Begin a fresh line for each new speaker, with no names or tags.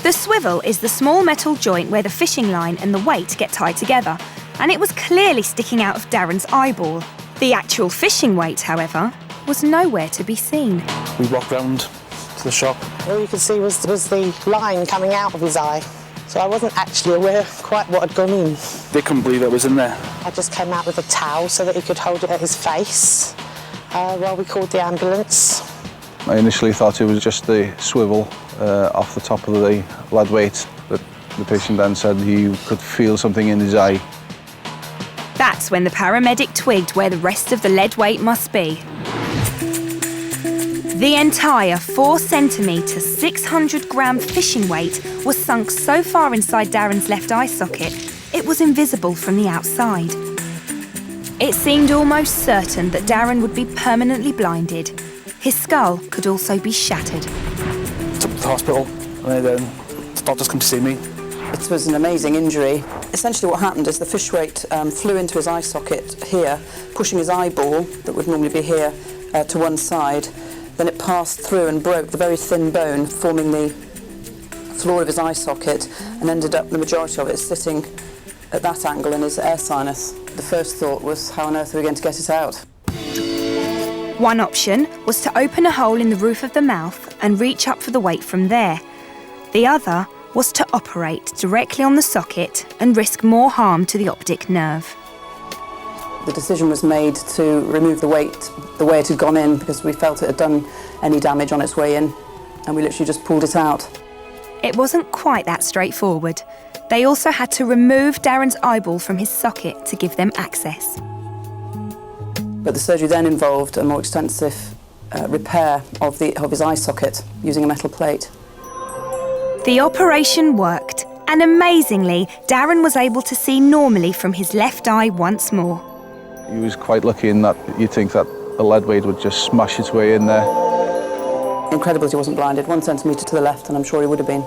The swivel is the small metal joint where the fishing line and the weight get tied together, and it was clearly sticking out of Darren's eyeball. The actual fishing weight, however, was nowhere to be seen.
We walked round to the shop.
All you could see was the line coming out of his eye. So I wasn't actually aware quite what had gone in.
They couldn't believe it was in there.
I just came out with a towel so that he could hold it at his face while we called the ambulance.
I initially thought it was just the swivel off the top of the lead weight, but the patient then said he could feel something in his eye.
That's when the paramedic twigged where the rest of the lead weight must be. The entire 4 centimetre, 600-gram fishing weight was sunk so far inside Darren's left eye socket, it was invisible from the outside. It seemed almost certain that Darren would be permanently blinded. His skull could also be shattered.
Took me to the hospital, and then the doctors come to see me.
It was an amazing injury. Essentially what happened is the fish weight flew into his eye socket here, pushing his eyeball, that would normally be here, to one side. Then it passed through and broke the very thin bone, forming the floor of his eye socket, and ended up, the majority of it, sitting at that angle in his air sinus. The first thought was, how on earth are we going to get it out?
One option was to open a hole in the roof of the mouth and reach up for the weight from there. The other was to operate directly on the socket and risk more harm to the optic nerve.
The decision was made to remove the weight the way it had gone in because we felt it had done any damage on its way in, and we literally just pulled it out.
It wasn't quite that straightforward. They also had to remove Darren's eyeball from his socket to give them access.
But the surgery then involved a more extensive repair of his eye socket using a metal plate.
The operation worked, and amazingly, Darren was able to see normally from his left eye once more.
He was quite lucky in that you'd think that the lead weight would just smash its way in there.
Incredible he wasn't blinded, 1 centimetre to the left, and I'm sure he would have been.